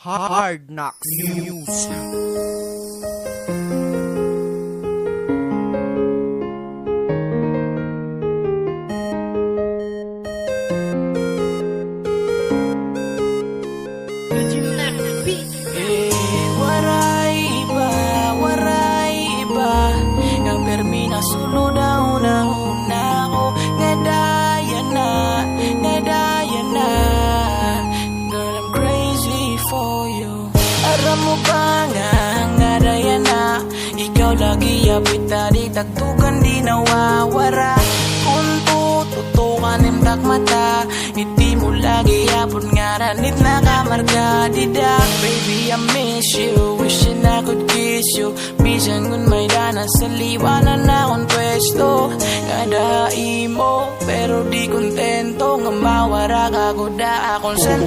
Hard Knocks News. Waray iba Nga permina sunod na una ko Nga daya na Girl, I'm crazy for you. Aram mo ba nga daya na Ikaw lagi yapit di tagtukan di nawawara Kung tutukan imtak mata Hindi mo lagi yapon nga ranit na kamarga dida Baby, I miss you, wishing I could kiss you Bisan kung may dana sa liwanan na akong pwesto Kadai mo, pero di kontento Nga mawara ka kuda akong 100%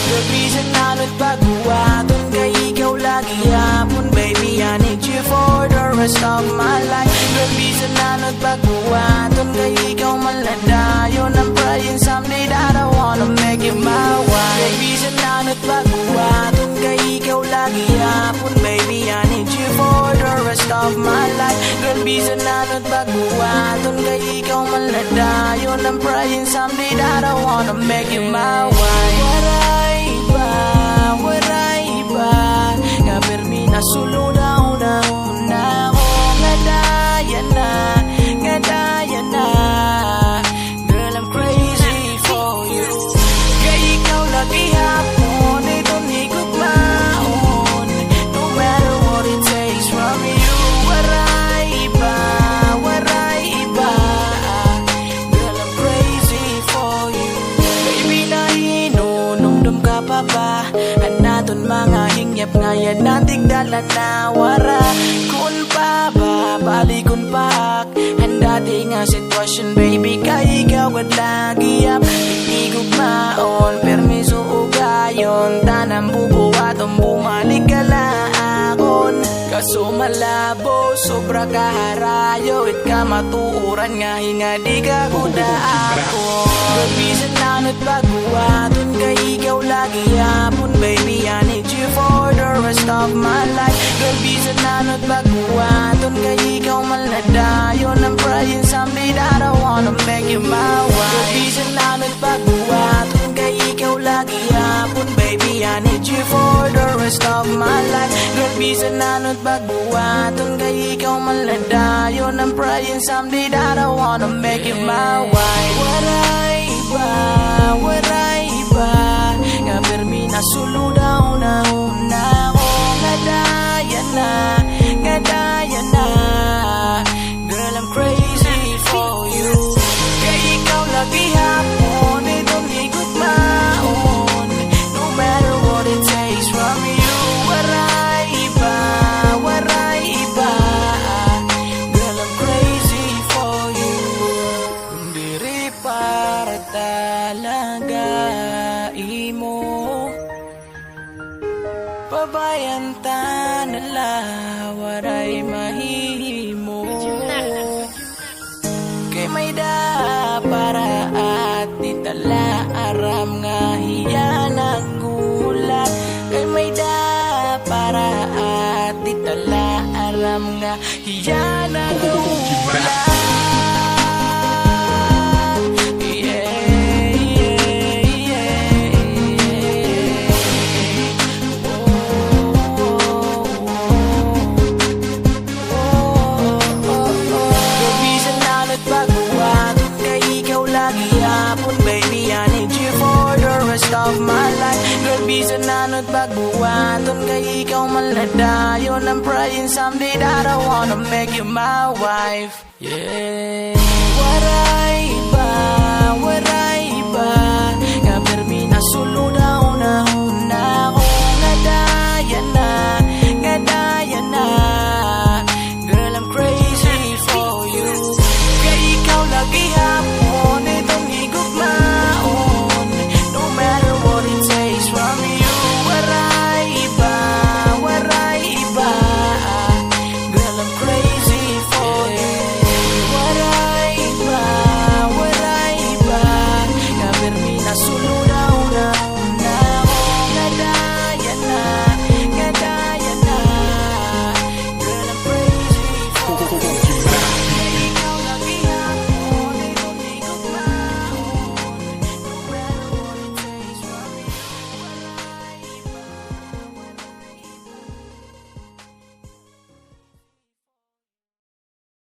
Girl, bisan nano't pagbuhaton Kay ikaw lagi yapon Baby, I need you for the rest of my life Girl, bisan nano't pagbuhaton Kay ikaw maladayon I'm praying someday that I wanna make you my wife Girl, bisan nano't pagbuhaton Kay ikaw lagi yapon Baby, I need you for the rest of my life Girl, bisan nano't pagbuhaton Kay ikaw maladayon I'm praying someday that I wanna make you my wife Waray iba Nga permina sulod na una ko Nga daya na Girl, I'm crazy for you Kay ikaw lagi hapon Itong higugmaon No matter what it takes from you Waray iba Girl, I'm crazy for you Baby, nahinunumdum ka pa ba? Anaton mga hingyap ngayon nating dala na wara Kun pa ba, balikun pa Handa di nga sitwasyon baby Kay ikaw at lagi ap Itigog maon, permiso ugayon Tanang bubuhatong bumalik ka laakon Kaso malabo, sobra kaharayo It ka matuuran nga hinga di ka kuda ako Girl, bisan nano't pagbuhaton Kay ikaw lagi yapon Baby, I need you for the rest of my life Girl, bisan nano't pagbuhaton Kay ikaw maladayon I'm praying someday that I wanna make you my wife Girl, bisan nano't pagbuhaton Kay ikaw lagi yapon Baby, I need you for the rest of my life Girl, bisan nano't pagbuhaton Kay ikaw maladayon I'm praying someday that I wanna make you my wife Waray iba Nga permina sulod na una ko Nga daya na Girl, I'm crazy for you Kay ikaw lagi hapon Itong higugmaon No matter what it takes from you Waray iba Girl, I'm crazy for you Kundiri para talaga imo Pabayan tanala waray mahimo Kay may da para at itala aram nga hiya nagulat Kay may da para at itala aram nga hiya nagulat of my life Girl, bisan nano't pagbuhaton Kay ikaw maladayon I'm praying someday that I wanna make you my wife Yeah Waray iba Nga permina sulod